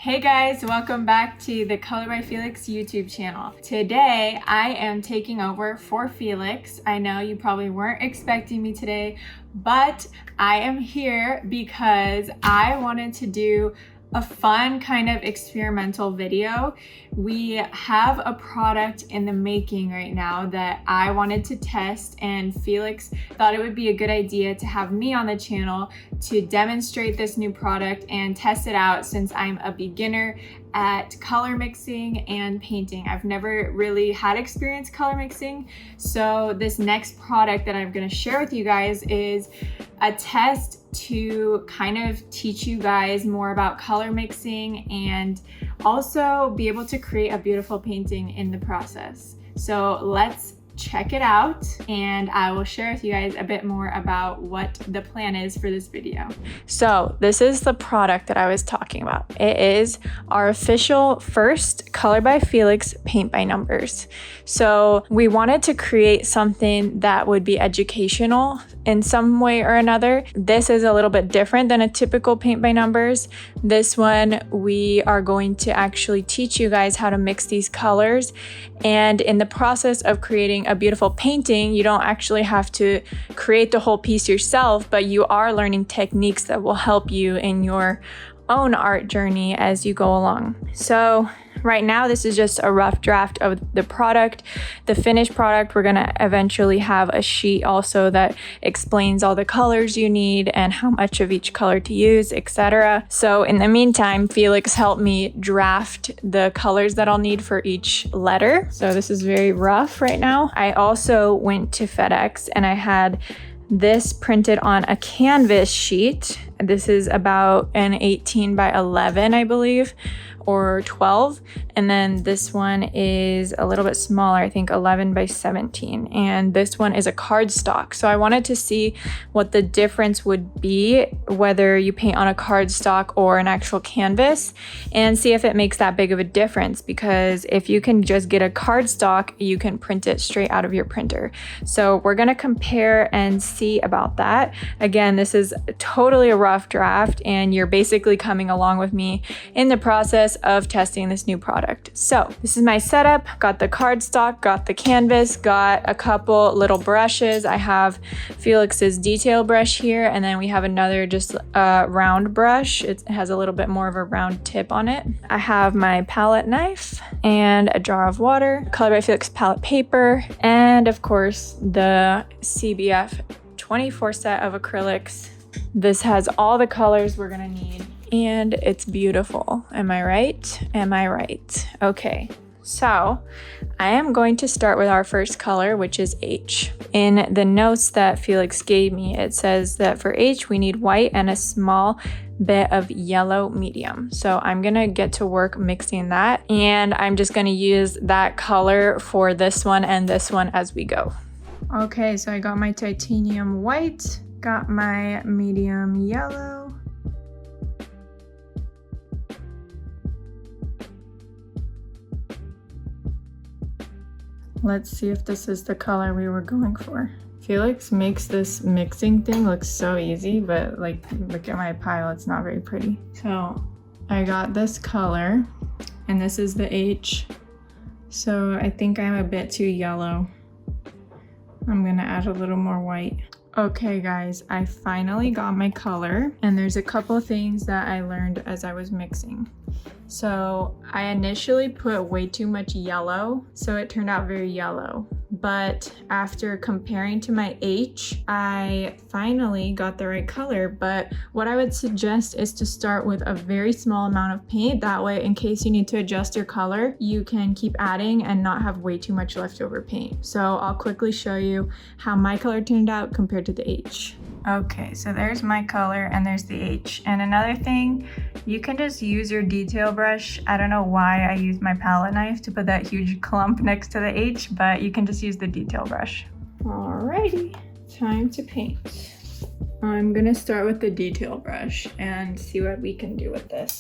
Hey guys, welcome back to the ColorByFeliks YouTube channel. Today I am taking over for Felix. I know you probably weren't expecting me today, but I am here because I wanted to do a fun kind of experimental video. We have a product in the making right now that I wanted to test, and Felix thought it would be a good idea to have me on the channel to demonstrate this new product and test it out, since I'm a beginner at color mixing and painting. I've never really had experience color mixing, so this next product that I'm going to share with you guys is a test to kind of teach you guys more about color mixing and also be able to create a beautiful painting in the process. So let's check it out, and I will share with you guys a bit more about what the plan is for this video. So this is the product that I was talking about. It is our official first ColorByFeliks paint by numbers. So we wanted to create something that would be educational in some way or another. This is a little bit different than a typical paint by numbers. This one, we are going to actually teach you guys how to mix these colors, and in the process of creating a beautiful painting, you don't actually have to create the whole piece yourself, but you are learning techniques that will help you in your own art journey as you go along. So right now, this is just a rough draft of the product. The finished product, we're gonna eventually have a sheet also that explains all the colors you need and how much of each color to use, etc. So in the meantime, Felix helped me draft the colors that I'll need for each letter. So this is very rough right now. I also went to FedEx and I had this printed on a canvas sheet. This is about an 18 by 11, I believe, or 12. And then this one is a little bit smaller, I think 11 by 17. And this one is a cardstock. So I wanted to see what the difference would be, whether you paint on a cardstock or an actual canvas, and see if it makes that big of a difference. Because if you can just get a cardstock, you can print it straight out of your printer. So we're gonna compare and see about that. Again, this is totally a rough draft, and you're basically coming along with me in the process of testing this new product. So this is my setup. Got the cardstock, got the canvas, got a couple little brushes. I have Felix's detail brush here, and then we have another just round brush. It has a little bit more of a round tip on it. I have my palette knife and a jar of water, ColorByFeliks palette paper, and of course the CBF 24 set of acrylics. This has all the colors we're gonna need, and it's beautiful. Am I right? Am I right? Okay, so I am going to start with our first color, which is H. In the notes that Felix gave me, it says that for H, we need white and a small bit of yellow medium. So I'm gonna get to work mixing that, and I'm just gonna use that color for this one and this one as we go. Okay, so I got my titanium white, got my medium yellow, let's see if this is the color we were going for. Felix makes this mixing thing look so easy, but like, look at my pile, it's not very pretty. So I got this color, and this is the H. So I think I'm a bit too yellow. I'm gonna add a little more white. Okay guys, I finally got my color, and there's a couple things that I learned as I was mixing. So I initially put way too much yellow, so it turned out very yellow. But after comparing to my H, I finally got the right color. But what I would suggest is to start with a very small amount of paint. That way, in case you need to adjust your color, you can keep adding and not have way too much leftover paint. So I'll quickly show you how my color turned out compared to the H. Okay, so there's my color and there's the H. And another thing, you can just use your detail brush. I don't know why I used my palette knife to put that huge clump next to the H, but you can just use the detail brush. Alrighty, time to paint. I'm gonna start with the detail brush and see what we can do with this.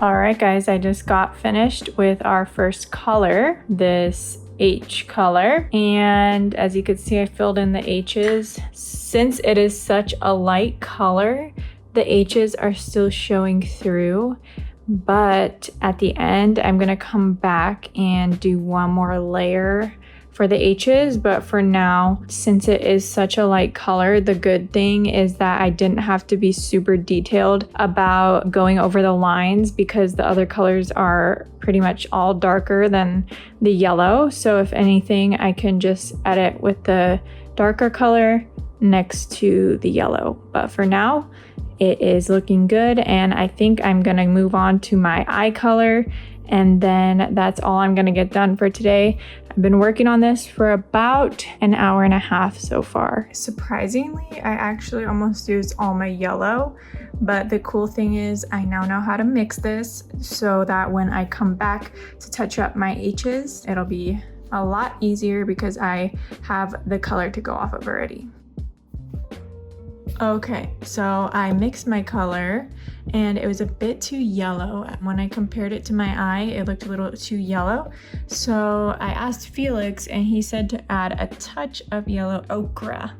All right, guys, I just got finished with our first color, this H color. And as you can see, I filled in the H's. Since it is such a light color, the H's are still showing through. But at the end, I'm gonna come back and do one more layer for the H's, but for now, since it is such a light color, the good thing is that I didn't have to be super detailed about going over the lines because the other colors are pretty much all darker than the yellow. So if anything, I can just edit with the darker color next to the yellow. But for now, it is looking good, and I think I'm gonna move on to my eye color, and then that's all I'm gonna get done for today. I've been working on this for about an hour and a half so far. Surprisingly, I actually almost used all my yellow, but the cool thing is I now know how to mix this so that when I come back to touch up my H's, it'll be a lot easier because I have the color to go off of already. Okay, so I mixed my color and it was a bit too yellow. When I compared it to my eye, it looked a little too yellow. So I asked Felix and he said to add a touch of yellow ochre.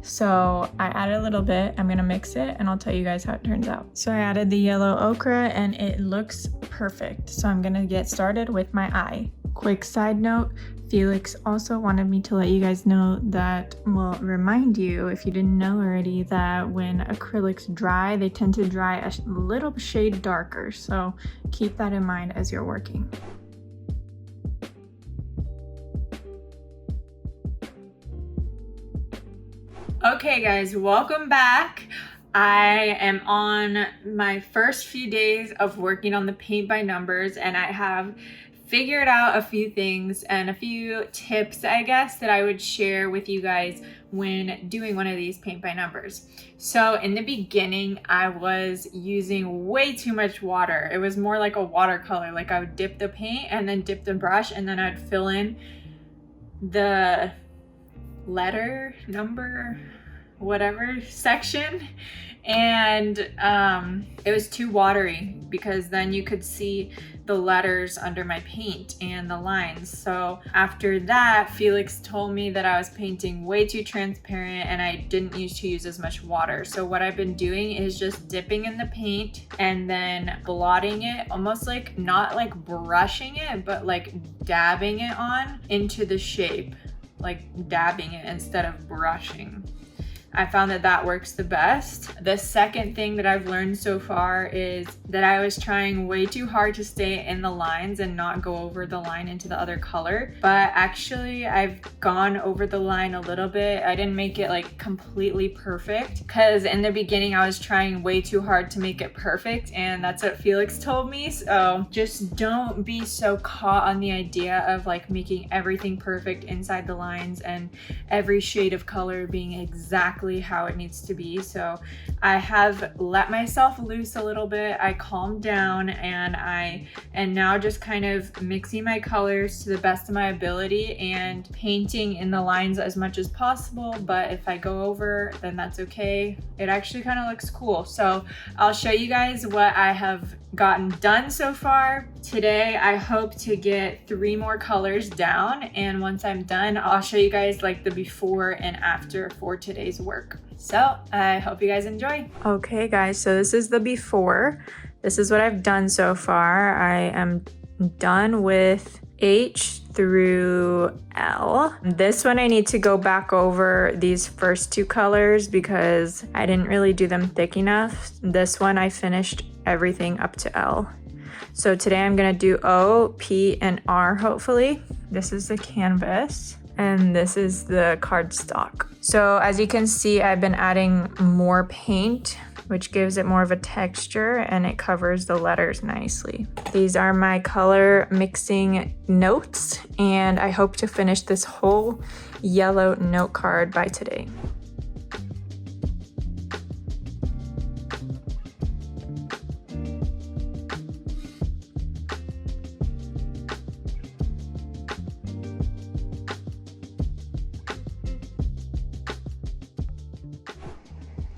So I added a little bit. I'm gonna mix it and I'll tell you guys how it turns out. So I added the yellow ochre and it looks perfect. So I'm gonna get started with my eye. Quick side note, Felix also wanted me to let you guys know that, well, remind you, if you didn't know already, that when acrylics dry, they tend to dry a little shade darker. So keep that in mind as you're working. Okay guys, welcome back. I am on my first few days of working on the paint by numbers, and I have figured out a few things and a few tips, I guess, that I would share with you guys when doing one of these paint by numbers. So in the beginning, I was using way too much water. It was more like a watercolor. Like I would dip the paint and then dip the brush and then I'd fill in the letter, number, whatever section. And it was too watery because then you could see the letters under my paint and the lines. So after that, Felix told me that I was painting way too transparent and I didn't used to use as much water. So what I've been doing is just dipping in the paint and then blotting it, almost like not like brushing it, but like dabbing it on into the shape, like dabbing it instead of brushing. I found that that works the best. The second thing that I've learned so far is that I was trying way too hard to stay in the lines and not go over the line into the other color. But actually I've gone over the line a little bit. I didn't make it like completely perfect because in the beginning I was trying way too hard to make it perfect, and that's what Felix told me. So just don't be so caught on the idea of like making everything perfect inside the lines and every shade of color being exactly how it needs to be. So I have let myself loose a little bit. I calmed down and I am now just kind of mixing my colors to the best of my ability and painting in the lines as much as possible. But if I go over, then that's okay. It actually kind of looks cool. So I'll show you guys what I have gotten done so far. Today I hope to get 3 more colors down, and once I'm done I'll show you guys like the before and after for today's work. So I hope you guys enjoy. Okay guys, so this is the before. This is what I've done so far. I am done with H through L. This one I need to go back over these first 2 colors because I didn't really do them thick enough. This one I finished everything up to L. So today I'm gonna do O, P, and R hopefully. This is the canvas and this is the cardstock. So as you can see, I've been adding more paint, which gives it more of a texture and it covers the letters nicely. These are my color mixing notes, and I hope to finish this whole yellow note card by today.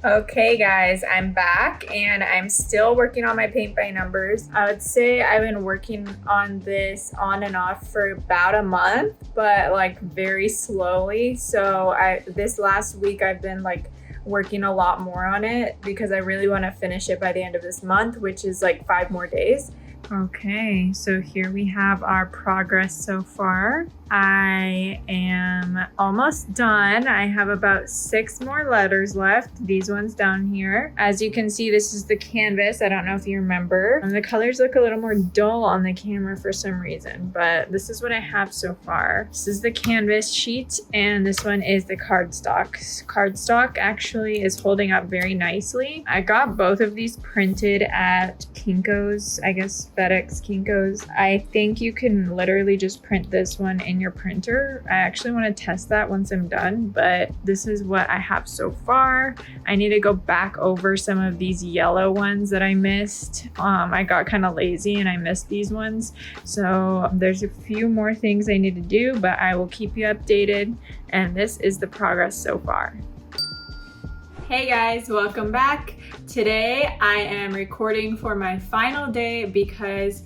Okay guys, I'm back and I'm still working on my paint by numbers. I would say I've been working on this on and off for about a month, but like very slowly. So this last week I've been like working a lot more on it because I really want to finish it by the end of this month, which is like 5 more days. Okay, so here we have our progress so far. I am almost done. I have about 6 more letters left. These ones down here. As you can see, this is the canvas. I don't know if you remember. The colors look a little more dull on the camera for some reason, but this is what I have so far. This is the canvas sheet, and this one is the cardstock. Cardstock actually is holding up very nicely. I got both of these printed at Kinko's, I guess FedEx Kinko's. I think you can literally just print this one in your printer. I actually want to test that once I'm done, but this is what I have so far. I need to go back over some of these yellow ones that I missed. I got kind of lazy and I missed these ones. So there's a few more things I need to do, but I will keep you updated. And this is the progress so far. Hey guys, welcome back. Today I am recording for my final day because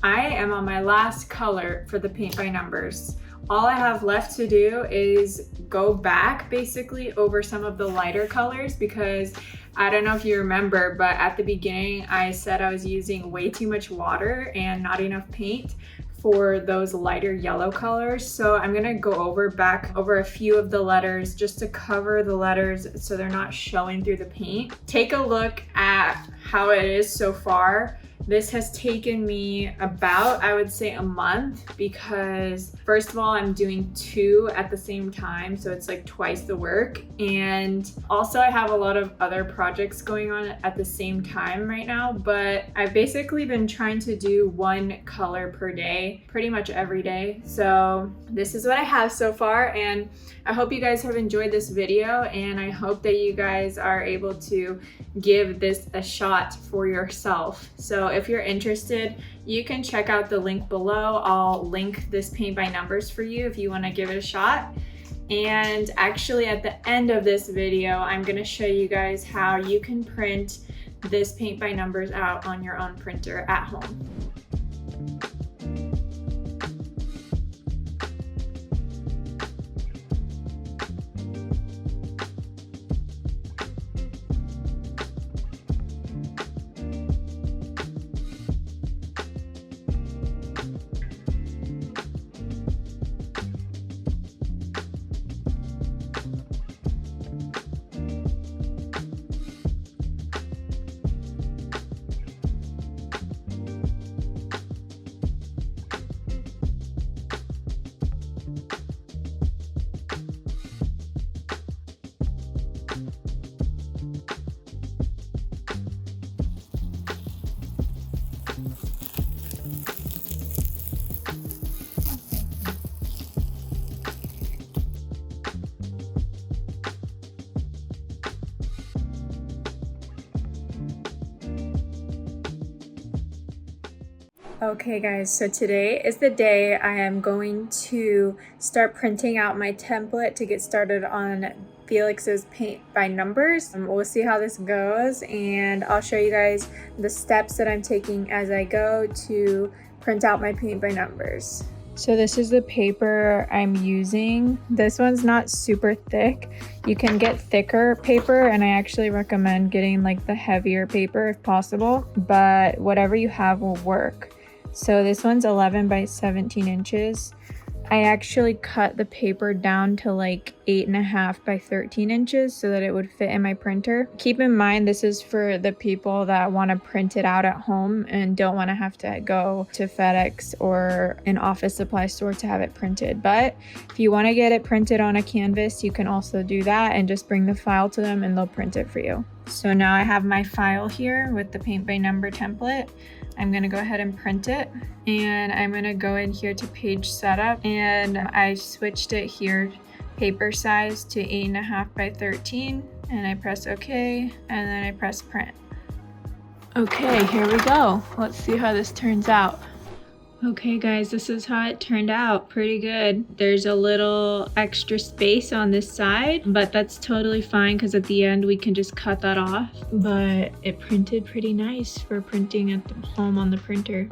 I am on my last color for the paint by numbers. All I have left to do is go back basically over some of the lighter colors because I don't know if you remember, but at the beginning I said I was using way too much water and not enough paint for those lighter yellow colors. So I'm gonna go back over a few of the letters just to cover the letters so they're not showing through the paint. Take a look at how it is so far. This has taken me about, I would say, a month because first of all, I'm doing 2 at the same time. So it's like twice the work. And also I have a lot of other projects going on at the same time right now, but I've basically been trying to do 1 color per day, pretty much every day. So this is what I have so far. And I hope you guys have enjoyed this video, and I hope that you guys are able to give this a shot for yourself. So if you're interested, you can check out the link below. I'll link this paint by numbers for you if you want to give it a shot. And actually at the end of this video, I'm going to show you guys how you can print this paint by numbers out on your own printer at home. Okay guys, so today is the day I am going to start printing out my template to get started on Felix's paint by numbers. We'll see how this goes, and I'll show you guys the steps that I'm taking as I go to print out my paint by numbers. So this is the paper I'm using. This one's not super thick. You can get thicker paper, and I actually recommend getting like the heavier paper if possible, but whatever you have will work. So this one's 11 by 17 inches. I actually cut the paper down to like 8.5 by 13 inches so that it would fit in my printer. Keep in mind, this is for the people that want to print it out at home and don't want to have to go to FedEx or an office supply store to have it printed. But if you want to get it printed on a canvas, you can also do that and just bring the file to them and they'll print it for you. So now I have my file here with the paint by number template. I'm going to go ahead and print it, and I'm going to go in here to page setup, and I switched it here paper size to 8.5 by 13, and I press OK, and then I press print. Okay, here we go. Let's see how this turns out. Okay guys, this is how it turned out. Pretty good. There's a little extra space on this side, but that's totally fine because at the end we can just cut that off. But it printed pretty nice for printing at home on the printer.